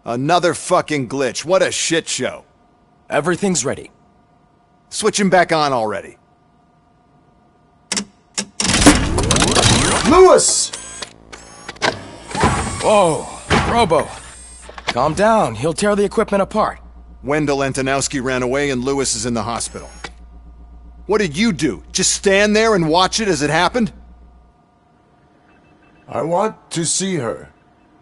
Another fucking glitch. What a shit show. Everything's ready. Switch him back on already. Lewis! Whoa, Robo. Calm down, he'll tear the equipment apart. Wendell Antonowski ran away and Lewis is in the hospital. What did you do? Just stand there and watch it as it happened? I want to see her.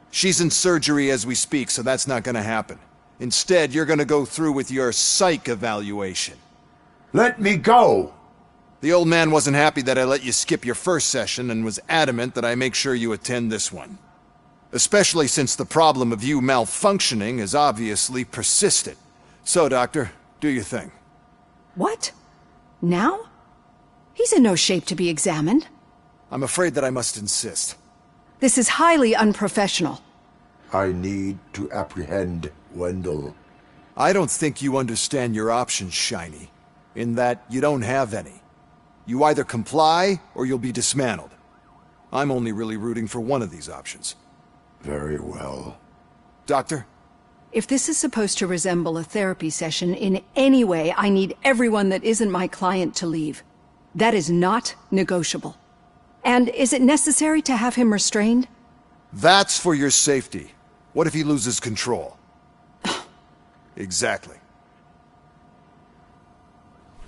She's in surgery as we speak, so that's not gonna happen. Instead, you're gonna go through with your psych evaluation. Let me go! The old man wasn't happy that I let you skip your first session and was adamant that I make sure you attend this one. Especially since the problem of you malfunctioning is obviously persistent. So, Doctor, do your thing. What? Now? He's in no shape to be examined. I'm afraid that I must insist. This is highly unprofessional. I need to apprehend Wendell. I don't think you understand your options, Shiny. In that you don't have any. You either comply, or you'll be dismantled. I'm only really rooting for one of these options. Very well. Doctor? If this is supposed to resemble a therapy session in any way, I need everyone that isn't my client to leave. That is not negotiable. And is it necessary to have him restrained? That's for your safety. What if he loses control? Exactly.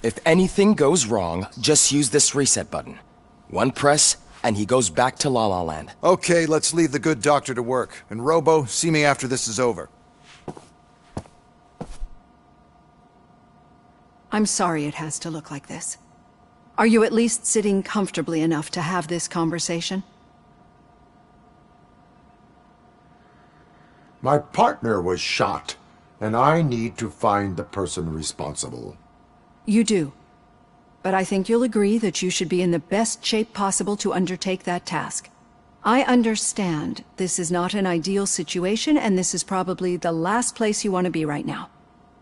If anything goes wrong, just use this reset button. One press, and he goes back to La La Land. Okay, let's leave the good doctor to work. And Robo, see me after this is over. I'm sorry it has to look like this. Are you at least sitting comfortably enough to have this conversation? My partner was shot, and I need to find the person responsible. You do. But I think you'll agree that you should be in the best shape possible to undertake that task. I understand this is not an ideal situation, and this is probably the last place you want to be right now.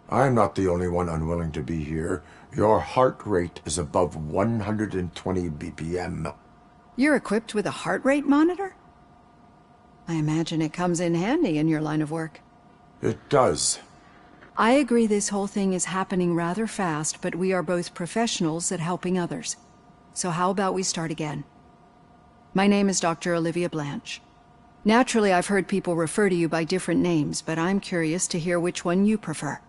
I'm not the only one unwilling to be here. Your heart rate is above 120 BPM. You're equipped with a heart rate monitor? I imagine it comes in handy in your line of work. It does. I agree this whole thing is happening rather fast, but we are both professionals at helping others. So how about we start again? My name is Dr. Olivia Blanche. Naturally, I've heard people refer to you by different names, but I'm curious to hear which one you prefer.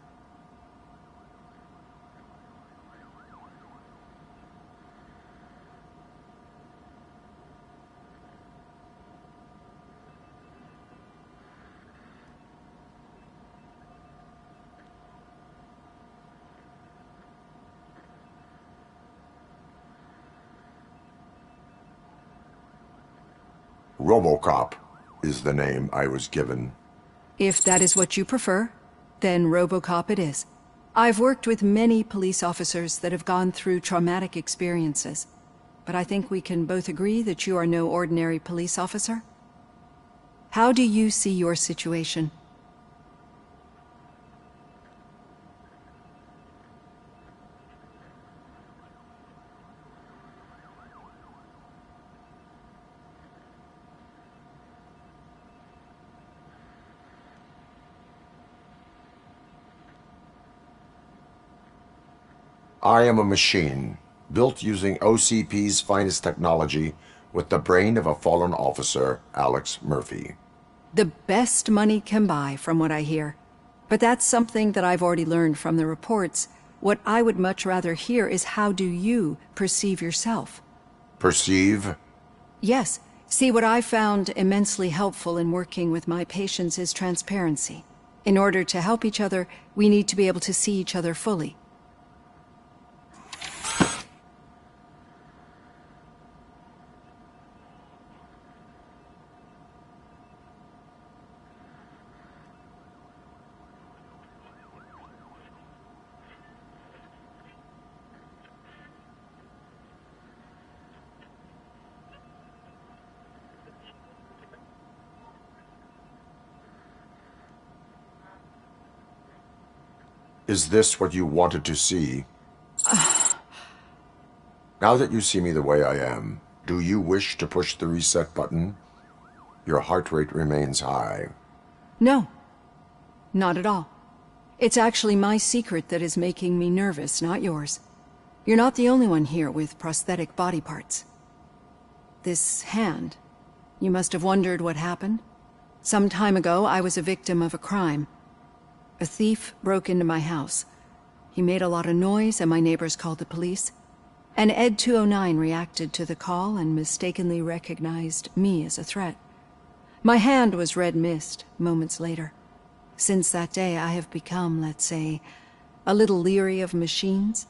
Robocop is the name I was given. If that is what you prefer, then Robocop it is. I've worked with many police officers that have gone through traumatic experiences, but I think we can both agree that you are no ordinary police officer. How do you see your situation? I am a machine, built using OCP's finest technology with the brain of a fallen officer, Alex Murphy. The best money can buy, from what I hear. But that's something that I've already learned from the reports. What I would much rather hear is how do you perceive yourself? Perceive? Yes. See, what I found immensely helpful in working with my patients is transparency. In order to help each other, we need to be able to see each other fully. Is this what you wanted to see? Now that you see me the way I am, do you wish to push the reset button? Your heart rate remains high. No. Not at all. It's actually my secret that is making me nervous, not yours. You're not the only one here with prosthetic body parts. This hand, you must have wondered what happened. Some time ago, I was a victim of a crime. A thief broke into my house. He made a lot of noise and my neighbors called the police. And Ed 209 reacted to the call and mistakenly recognized me as a threat. My hand was red mist moments later. Since that day, I have become, let's say, a little leery of machines.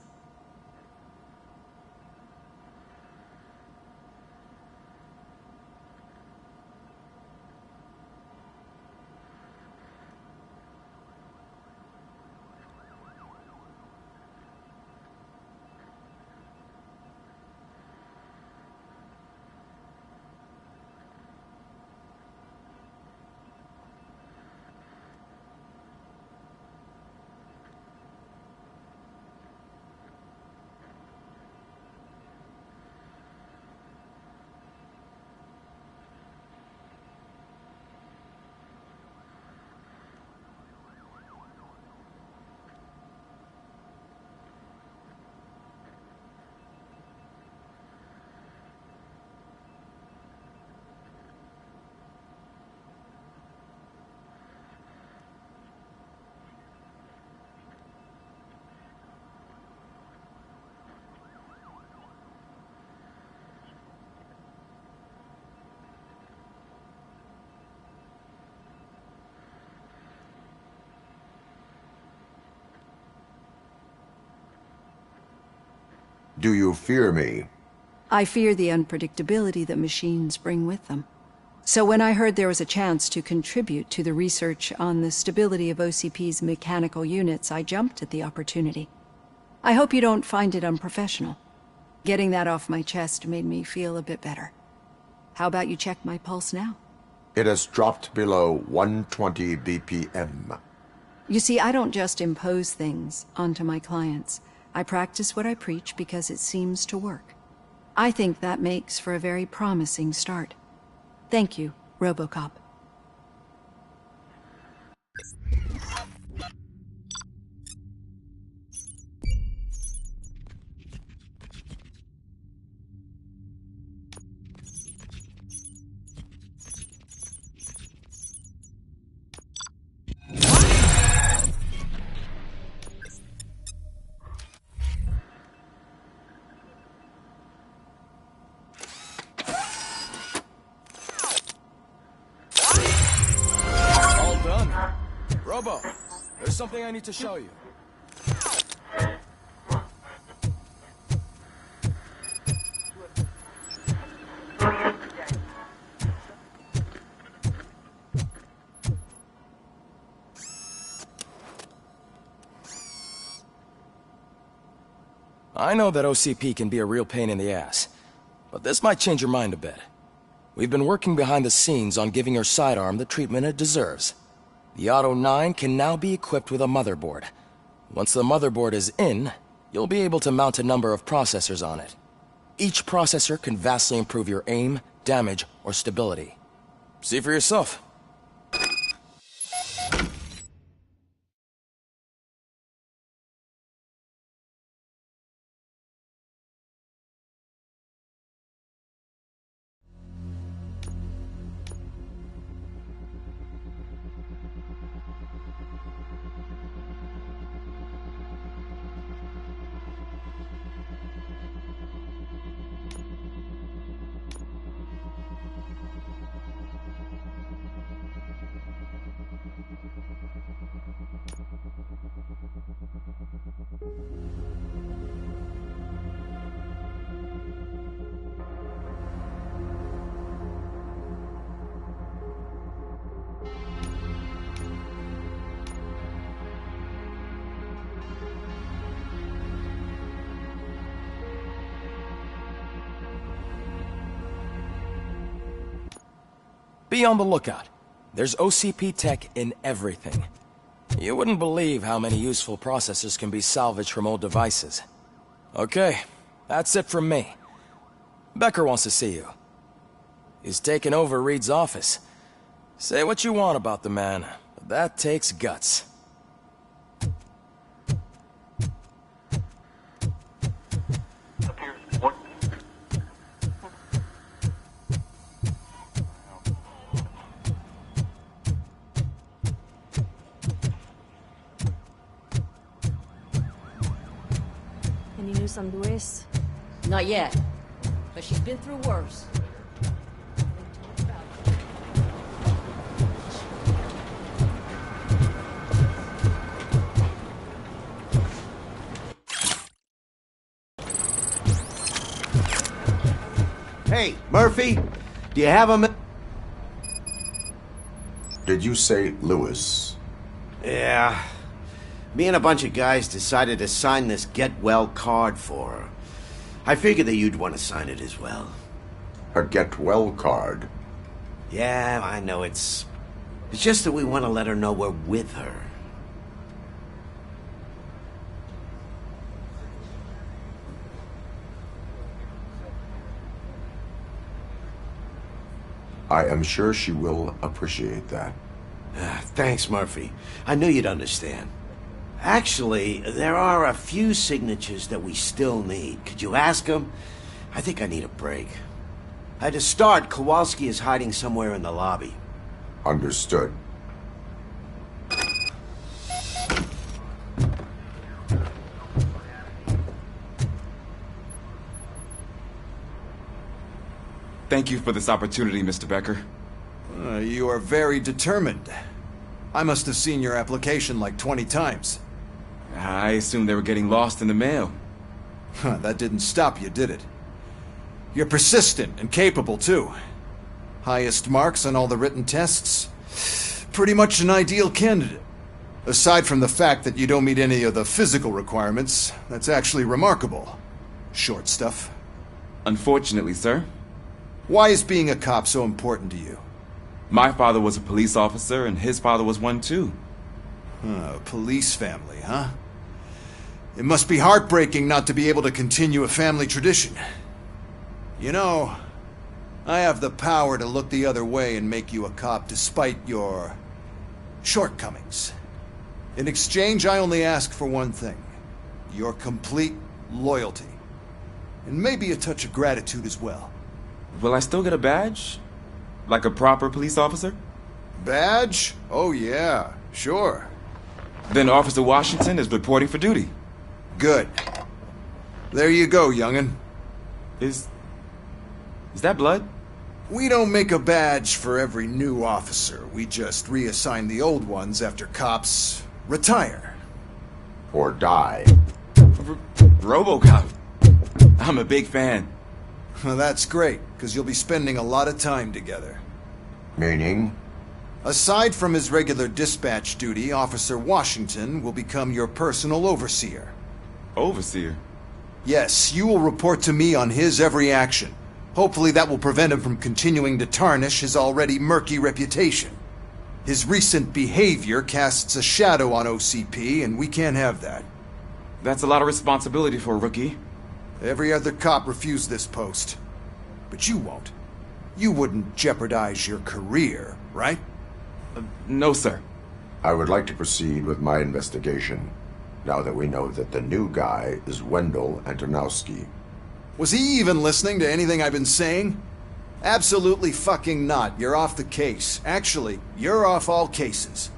Do you fear me? I fear the unpredictability that machines bring with them. So when I heard there was a chance to contribute to the research on the stability of OCP's mechanical units, I jumped at the opportunity. I hope you don't find it unprofessional. Getting that off my chest made me feel a bit better. How about you check my pulse now? It has dropped below 120 BPM. You see, I don't just impose things onto my clients. I practice what I preach because it seems to work. I think that makes for a very promising start. Thank you, Robocop. Robo, there's something I need to show you. I know that OCP can be a real pain in the ass, but this might change your mind a bit. We've been working behind the scenes on giving your sidearm the treatment it deserves. The Auto 9 can now be equipped with a motherboard. Once the motherboard is in, you'll be able to mount a number of processors on it. Each processor can vastly improve your aim, damage, or stability. See for yourself. Be on the lookout. There's OCP tech in everything. You wouldn't believe how many useful processors can be salvaged from old devices. Okay, that's it from me. Becker wants to see you. He's taken over Reed's office. Say what you want about the man, But that takes guts. Any news on Luis? Not yet, but she's been through worse. Hey, Murphy, do you have a Did you say Lewis? Yeah. Me and a bunch of guys decided to sign this get well card for her. I figured that you'd want to sign it as well. A get well card? Yeah, I know it's just that we want to let her know we're with her. I am sure she will appreciate that. Thanks, Murphy. I knew you'd understand. Actually, there are a few signatures that we still need. Could you ask them? I think I need a break. To start, Kowalski is hiding somewhere in the lobby. Understood. Thank you for this opportunity, Mr. Becker. You are very determined. I must have seen your application like 20 times. I assumed they were getting lost in the mail. That didn't stop you, did it? You're persistent and capable, too. Highest marks on all the written tests. Pretty much an ideal candidate. Aside from the fact that you don't meet any of the physical requirements, that's actually remarkable. Short stuff. Unfortunately, sir. Why is being a cop so important to you? My father was a police officer, and his father was one, too. A police family, huh? It must be heartbreaking not to be able to continue a family tradition. You know, I have the power to look the other way and make you a cop despite your shortcomings. In exchange, I only ask for one thing. Your complete loyalty. And maybe a touch of gratitude as well. Will I still get a badge? Like a proper police officer? Badge? Oh yeah, sure. Then Officer Washington is reporting for duty. Good. There you go, young'un. Is that blood? We don't make a badge for every new officer. We just reassign the old ones after cops retire. Or die. Robocop. I'm a big fan. Well, that's great, because you'll be spending a lot of time together. Meaning? Aside from his regular dispatch duty, Officer Washington will become your personal overseer. Overseer? Yes, you will report to me on his every action. Hopefully that will prevent him from continuing to tarnish his already murky reputation. His recent behavior casts a shadow on OCP, and we can't have that. That's a lot of responsibility for a rookie. Every other cop refused this post. But you won't. You wouldn't jeopardize your career, right? No, sir. I would like to proceed with my investigation, now that we know that the new guy is Wendell Antonowski. Was he even listening to anything I've been saying? Absolutely fucking not. You're off the case. Actually, you're off all cases.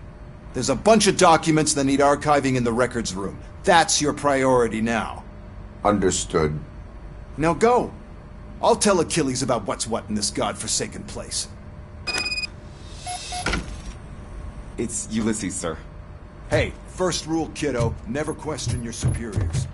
There's a bunch of documents that need archiving in the records room. That's your priority now. Understood. Now go. I'll tell Achilles about what's what in this godforsaken place. It's Ulysses, sir. Hey, first rule, kiddo, never question your superiors.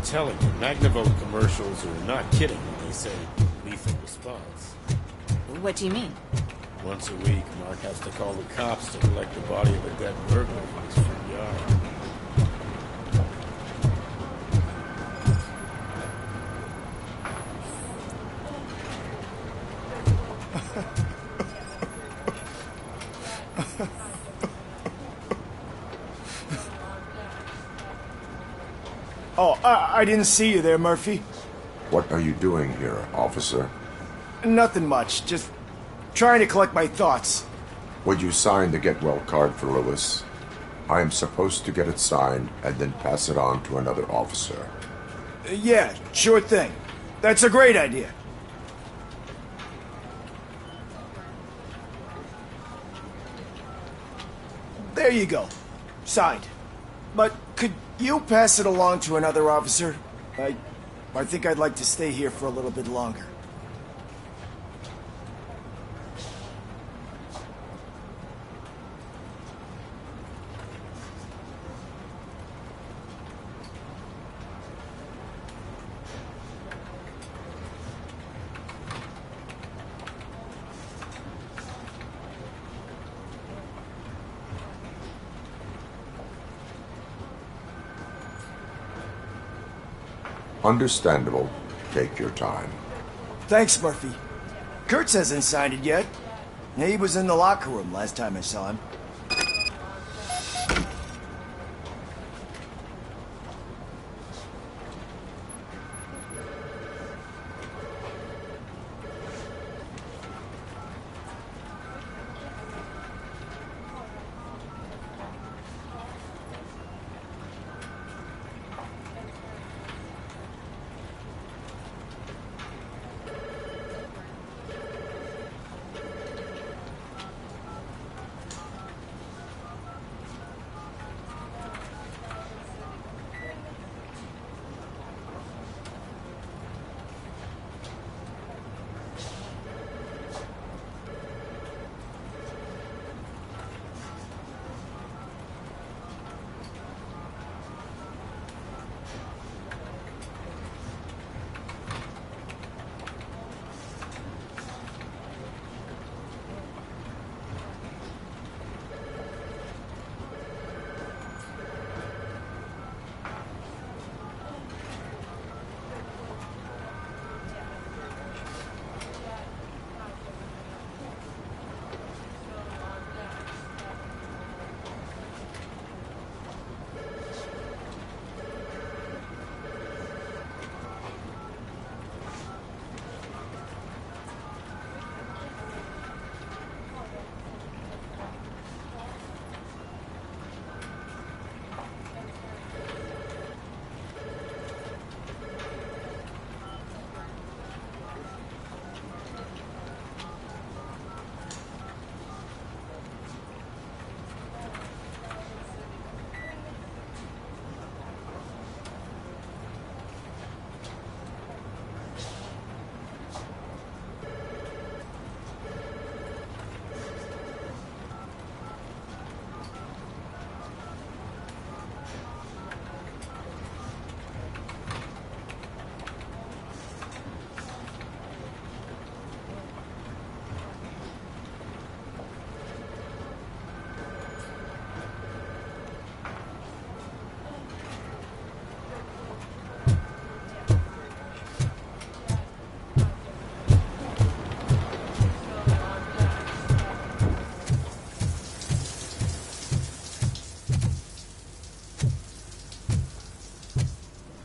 Telling you, Magnavote commercials are not kidding when they say lethal response. What do you mean? Once a week, Mark has to call the cops to collect the body of a dead burglar from his front yard. Oh, I didn't see you there, Murphy. What are you doing here, officer? Nothing much, just trying to collect my thoughts. Would you sign the get well card for Lewis? I am supposed to get it signed and then pass it on to another officer. Yeah, sure thing. That's a great idea. There you go. Signed. But could you pass it along to another officer? I think I'd like to stay here for a little bit longer. Understandable. Take your time. Thanks, Murphy. Kurtz hasn't signed it yet. He was in the locker room last time I saw him.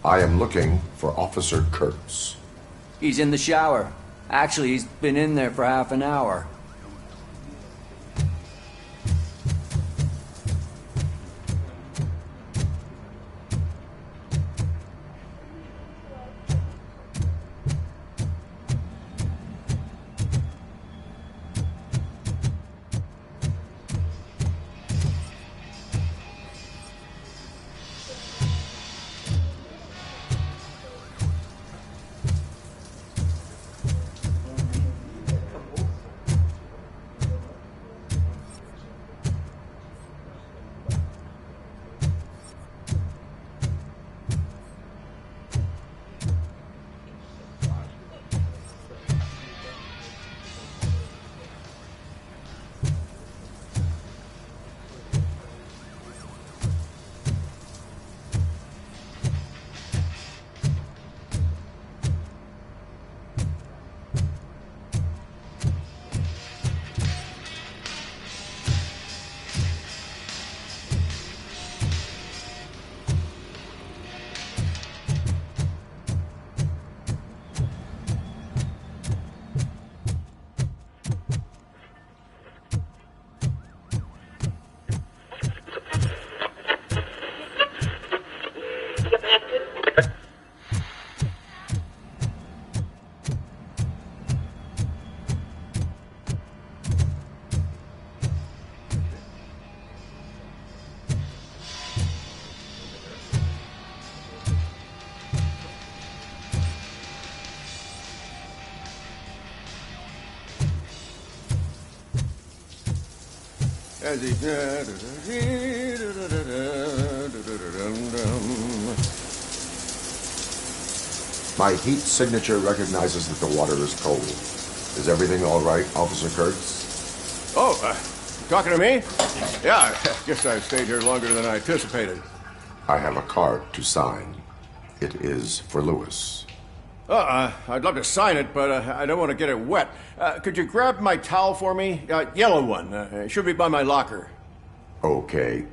I am looking for Officer Kurtz. He's in the shower. Actually, he's been in there for half an hour. as he... My heat signature recognizes that the water is cold. Is everything all right, Officer Kurtz? Oh, talking to me? Yeah, I guess I stayed here longer than I anticipated. I have a card to sign. It is for Lewis. I'd love to sign it, but I don't want to get it wet. Could you grab my towel for me? Yellow one. It should be by my locker. Okay.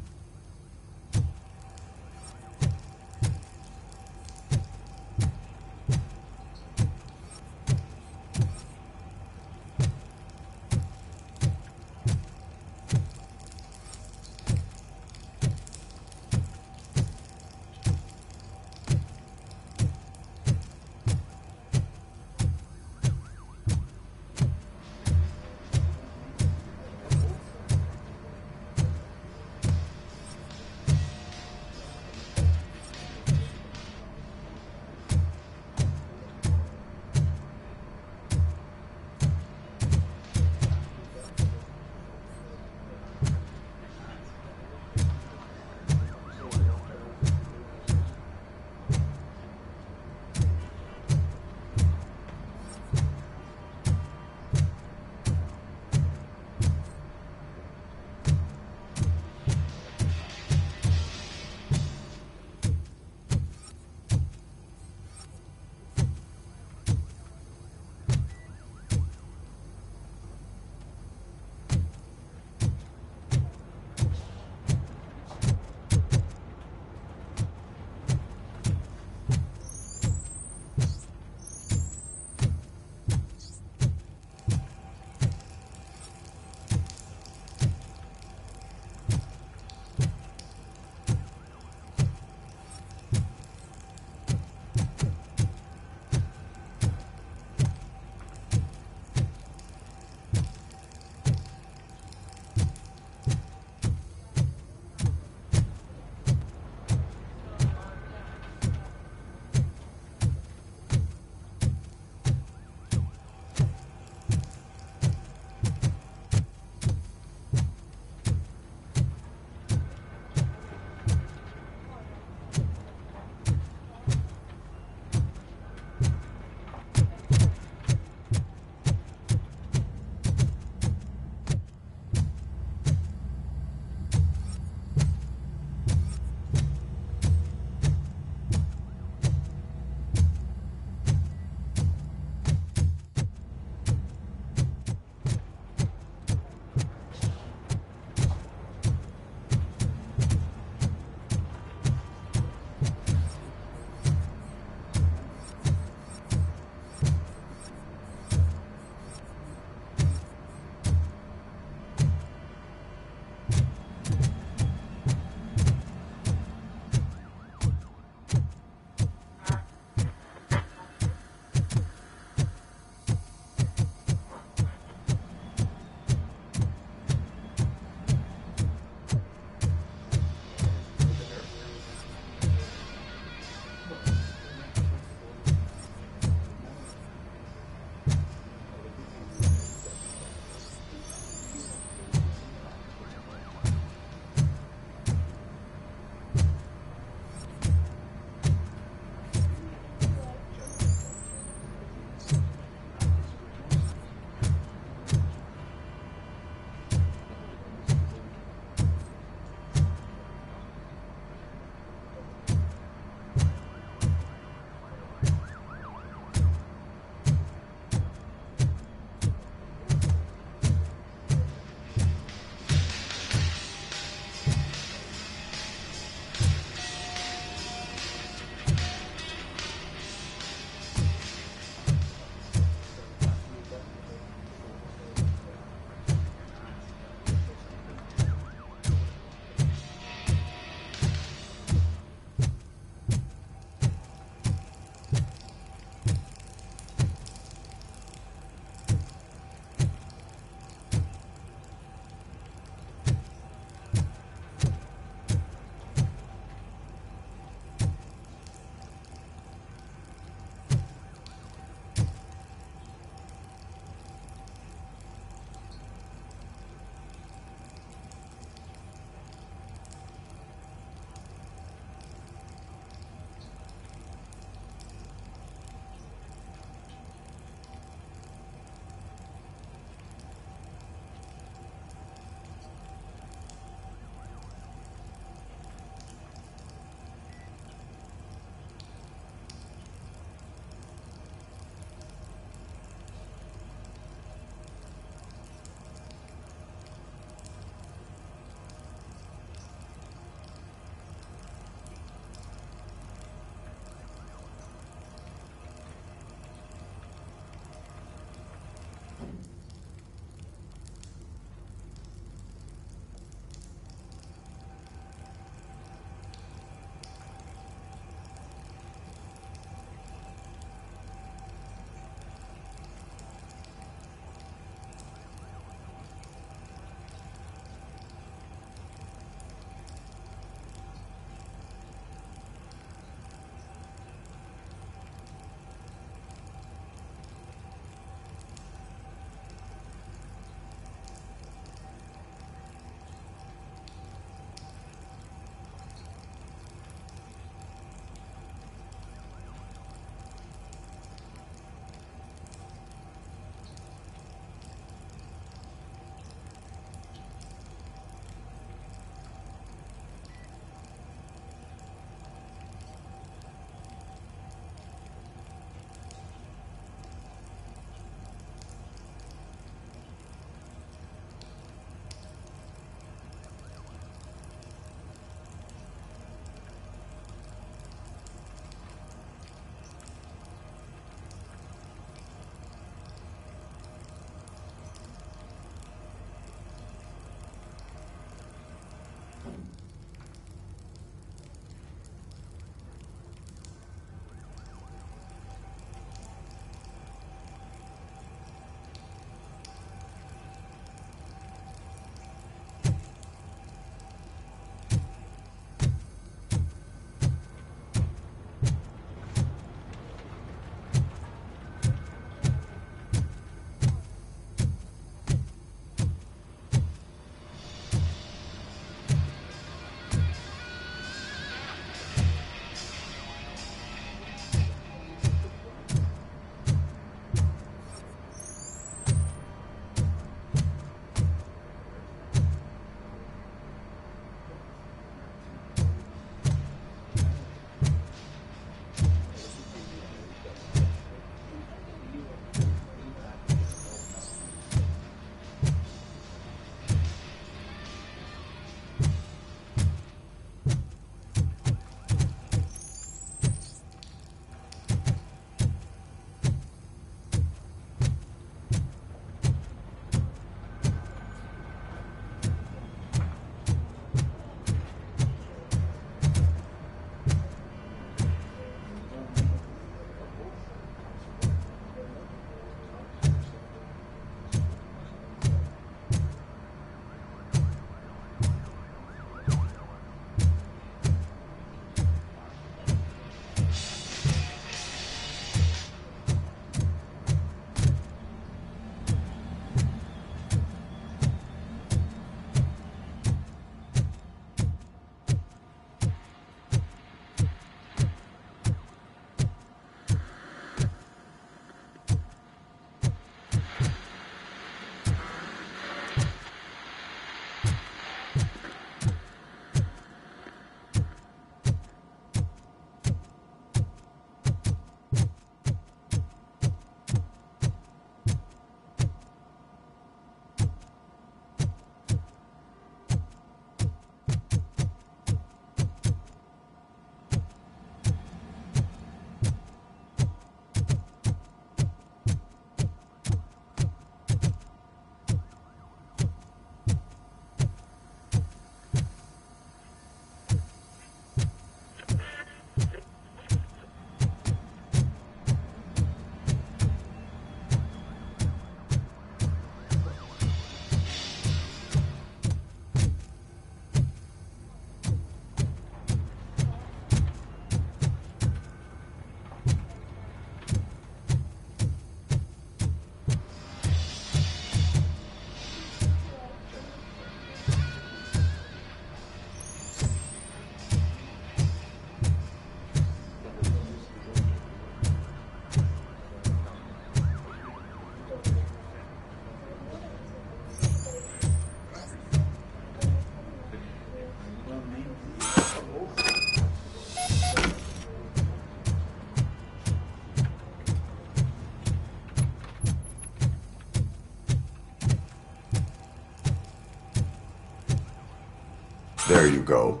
There you go.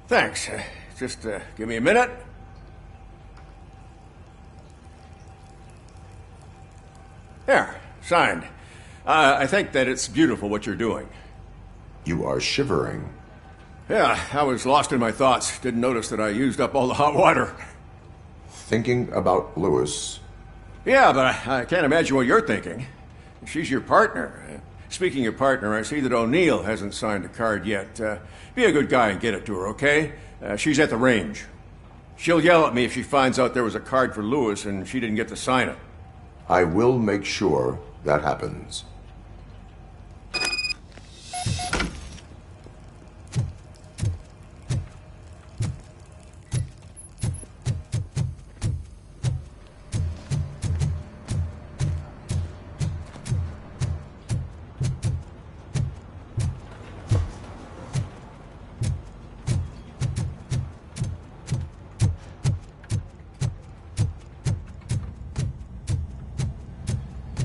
Thanks. Just give me a minute. There, signed. I think that it's beautiful what you're doing. You are shivering. Yeah, I was lost in my thoughts. Didn't notice that I used up all the hot water. Thinking about Lewis. Yeah, but I can't imagine what you're thinking. She's your partner. Speaking of partner, I see that O'Neill hasn't signed a card yet. Be a good guy and get it to her, okay? She's at the range. She'll yell at me if she finds out there was a card for Lewis and she didn't get to sign it. I will make sure that happens.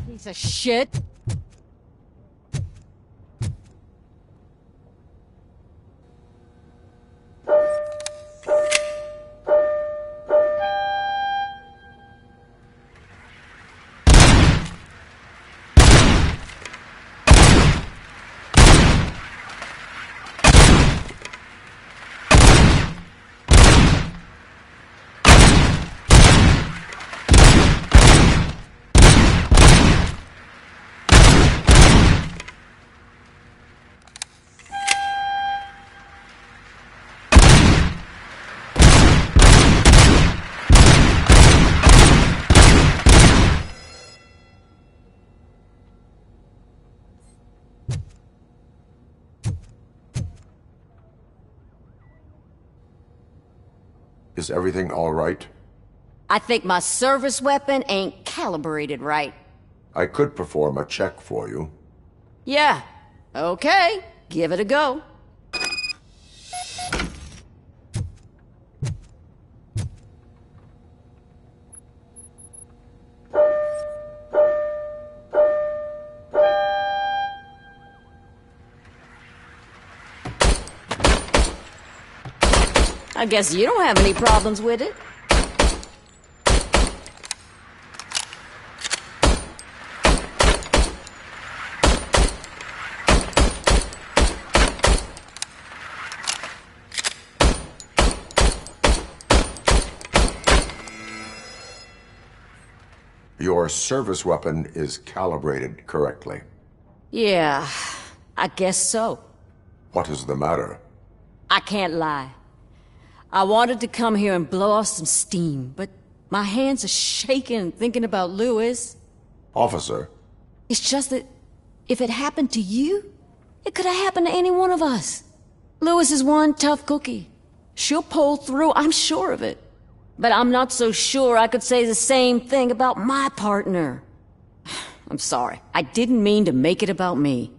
Piece of shit. Is everything all right? I think my service weapon ain't calibrated right. I could perform a check for you. Yeah. Okay. Give it a go. I guess you don't have any problems with it. Your service weapon is calibrated correctly. Yeah, I guess so. What is the matter? I can't lie. I wanted to come here and blow off some steam, but my hands are shaking thinking about Lewis. Officer. It's just that if it happened to you, it could have happened to any one of us. Lewis is one tough cookie. She'll pull through, I'm sure of it. But I'm not so sure I could say the same thing about my partner. I'm sorry. I didn't mean to make it about me.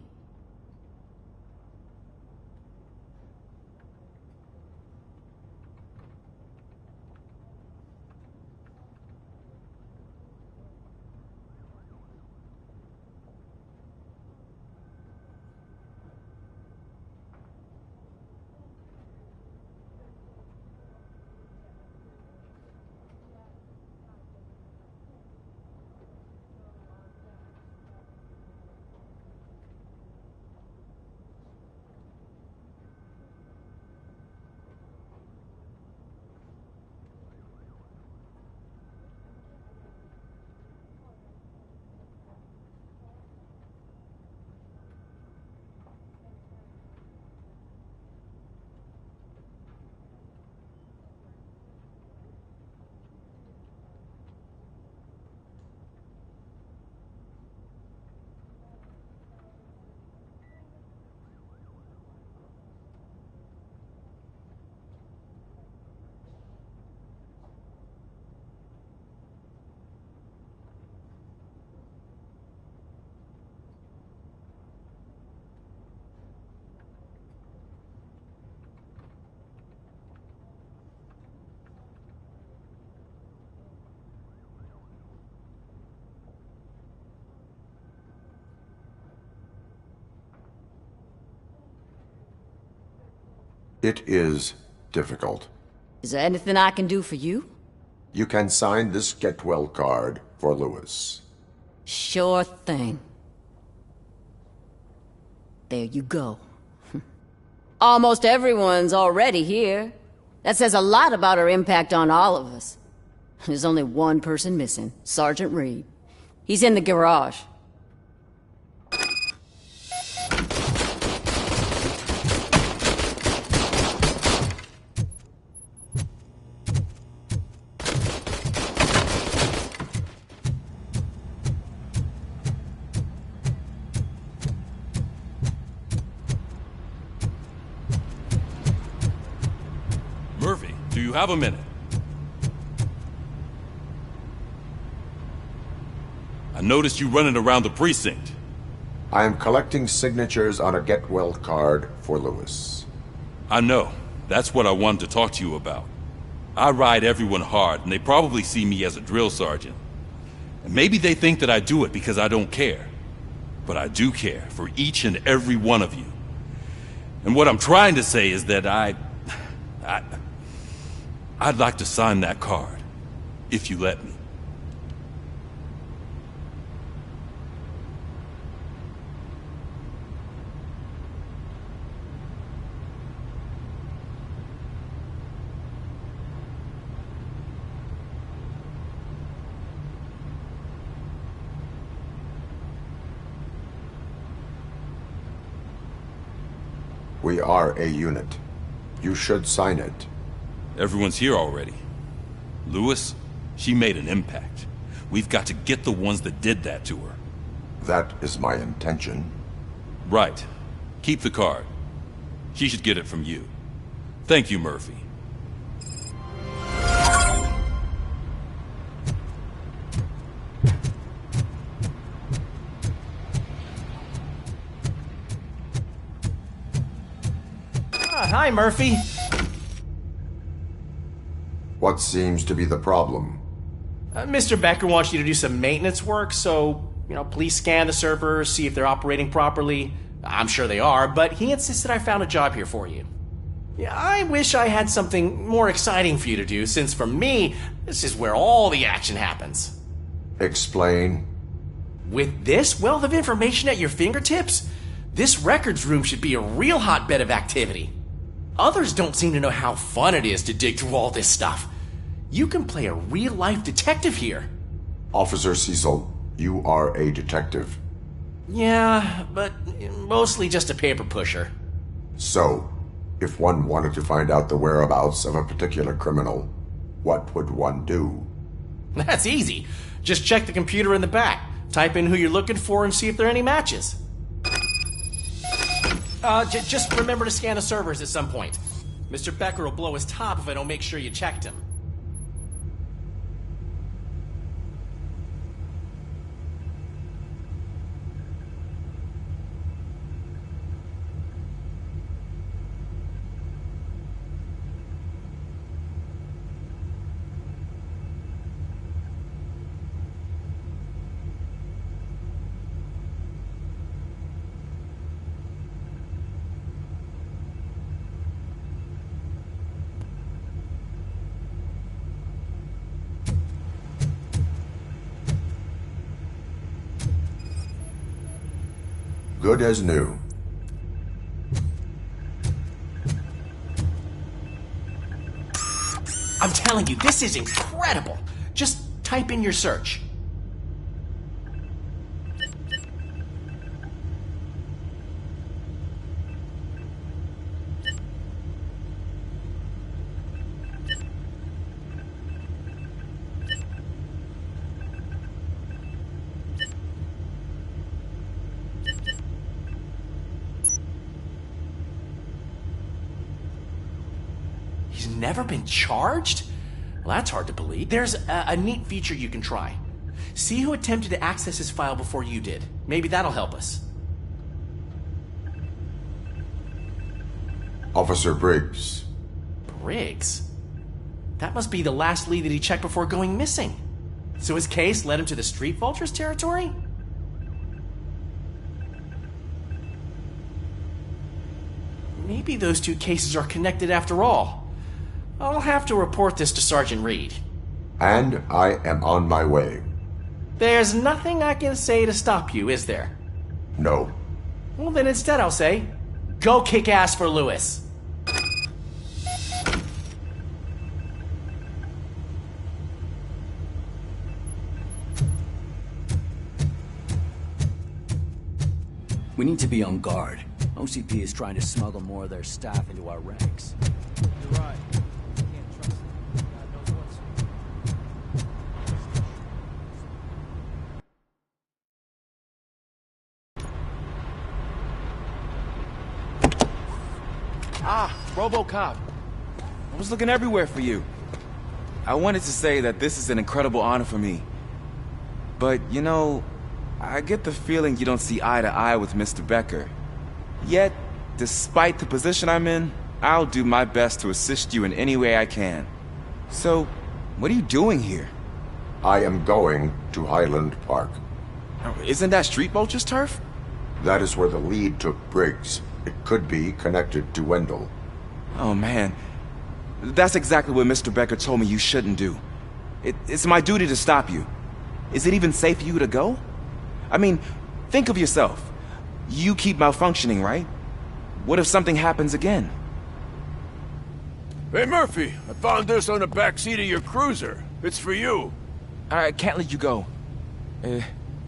It is difficult. Is there anything I can do for you? You can sign this get well card for Lewis. Sure thing. There you go. Almost everyone's already here. That says a lot about her impact on all of us. There's only one person missing, Sergeant Reed. He's in the garage. Murphy, do you have a minute? I noticed you running around the precinct. I am collecting signatures on a get well card for Lewis. I know. That's what I wanted to talk to you about. I ride everyone hard, and they probably see me as a drill sergeant. And maybe they think that I do it because I don't care. But I do care for each and every one of you. And what I'm trying to say is that I'd like to sign that card, if you let me. We are a unit. You should sign it. Everyone's here already. Lewis, she made an impact. We've got to get the ones that did that to her. That is my intention. Right. Keep the card. She should get it from you. Thank you, Murphy. Hi, Murphy. What seems to be the problem? Mr. Becker wants you to do some maintenance work, so, please scan the servers, see if they're operating properly. I'm sure they are, but he insisted I found a job here for you. Yeah, I wish I had something more exciting for you to do, since for me, this is where all the action happens. Explain. With this wealth of information at your fingertips, this records room should be a real hotbed of activity. Others don't seem to know how fun it is to dig through all this stuff. You can play a real-life detective here. Officer Cecil, you are a detective. Yeah, but mostly just a paper pusher. So, if one wanted to find out the whereabouts of a particular criminal, what would one do? That's easy. Just check the computer in the back, type in who you're looking for, and see if there are any matches. Just remember to scan the servers at some point. Mr. Becker will blow his top if I don't make sure you checked him. Good as new. I'm telling you, this is incredible. Just type in your search. Never been charged? Well, that's hard to believe. There's a neat feature you can try. See who attempted to access his file before you did. Maybe that'll help us. Officer Briggs. Briggs? That must be the last lead that he checked before going missing. So his case led him to the Street Vultures territory? Maybe those two cases are connected after all. I'll have to report this to Sergeant Reed. And I am on my way. There's nothing I can say to stop you, is there? No. Well, then instead I'll say, go kick ass for Lewis. We need to be on guard. OCP is trying to smuggle more of their staff into our ranks. You're right. Can't trust them. God knows what's... Ah, Robocop. I was looking everywhere for you. I wanted to say that this is an incredible honor for me. But, you know, I get the feeling you don't see eye to eye with Mr. Becker. Yet, despite the position I'm in, I'll do my best to assist you in any way I can. So, what are you doing here? I am going to Highland Park. Isn't that Street Vulture's turf? That is where the lead took Briggs. It could be connected to Wendell. Oh man, that's exactly what Mr. Becker told me you shouldn't do. It's my duty to stop you. Is it even safe for you to go? I mean, think of yourself. You keep malfunctioning, right? What if something happens again? Hey, Murphy, I found this on the back seat of your cruiser. It's for you. I can't let you go.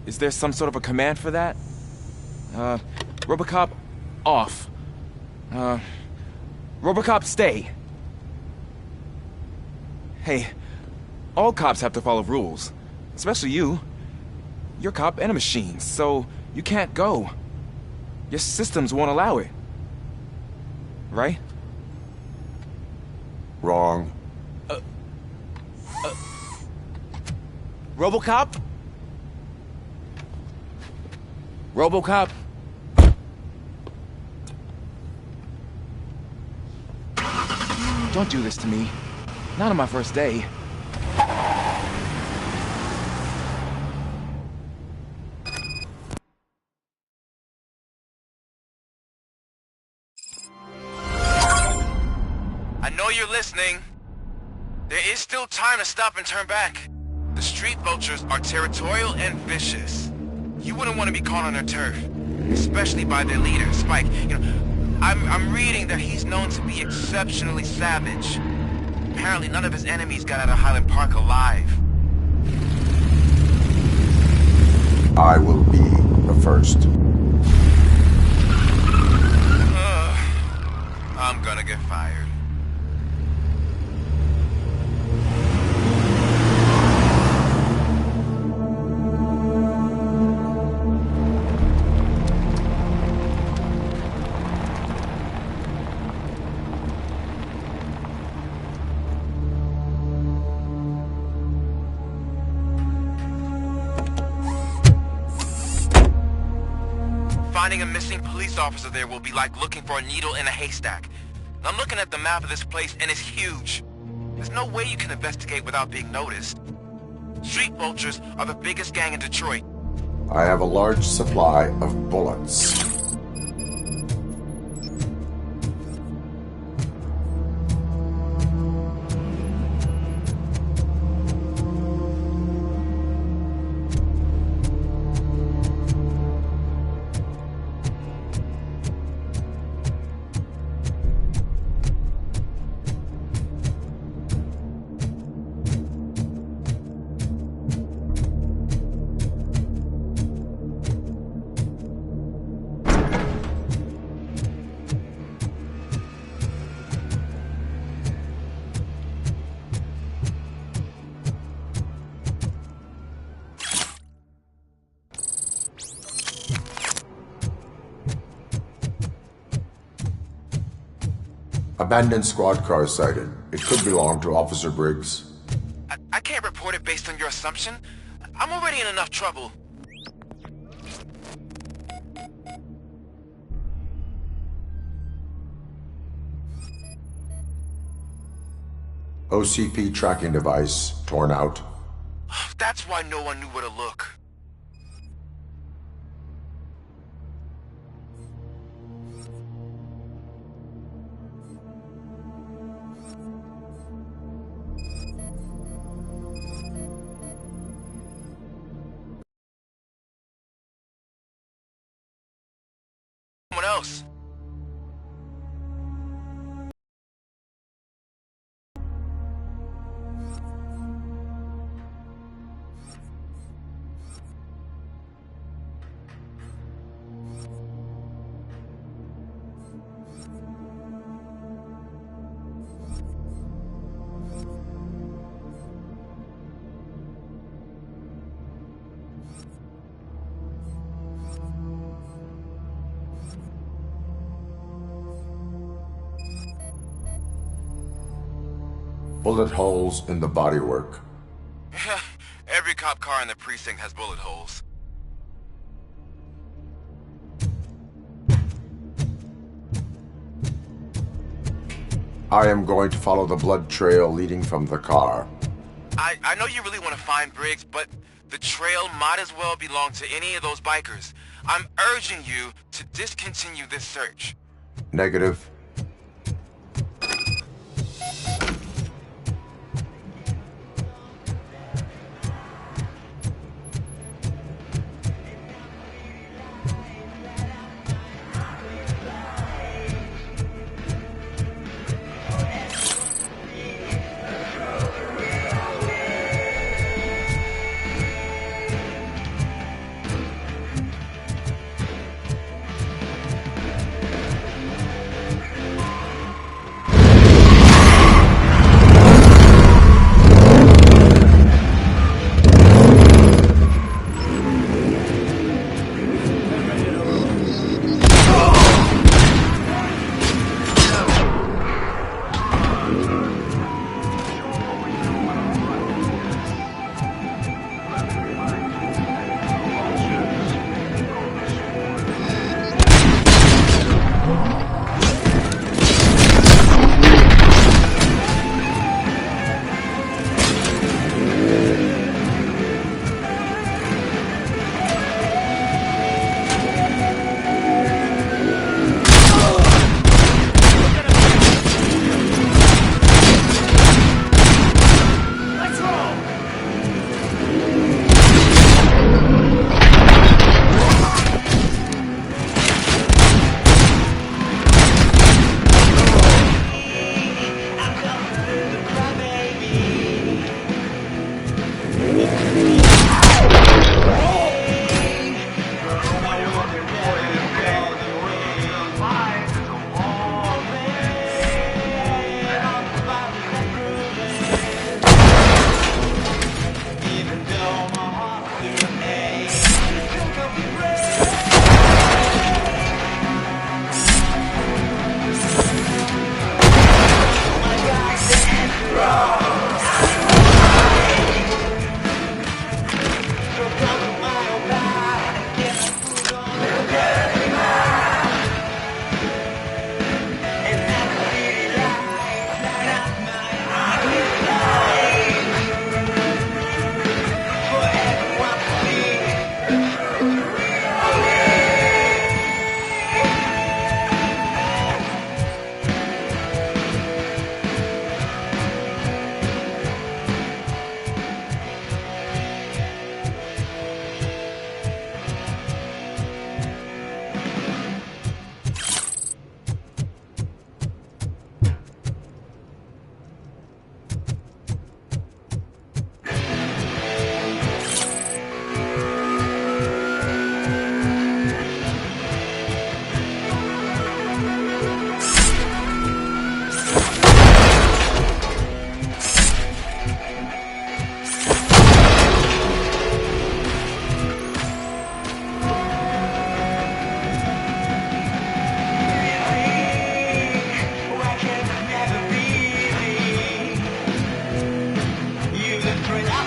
Is there some sort of a command for that? Robocop, off. Robocop, stay. Hey, all cops have to follow rules. Especially you. You're a cop and a machine, so you can't go. Your systems won't allow it. Right? Wrong. Robocop? Robocop? Don't do this to me. Not on my first day. I know you're listening. There is still time to stop and turn back. The street vultures are territorial and vicious. You wouldn't want to be caught on their turf, especially by their leader, Spike. You know, I'm reading that he's known to be exceptionally savage. Apparently none of his enemies got out of Highland Park alive. I will be the first. I'm gonna get fired. Finding a missing police officer there will be like looking for a needle in a haystack. I'm looking at the map of this place and it's huge. There's no way you can investigate without being noticed. Street vultures are the biggest gang in Detroit. I have a large supply of bullets. Abandoned squad car sighted. It could belong to Officer Briggs. I can't report it based on your assumption. I'm already in enough trouble. OCP tracking device torn out. That's why no one knew where to look. else. Bullet holes in the bodywork. Every cop car in the precinct has bullet holes. I am going to follow the blood trail leading from the car. I know you really want to find Briggs, but the trail might as well belong to any of those bikers. I'm urging you to discontinue this search. Negative. Straight out.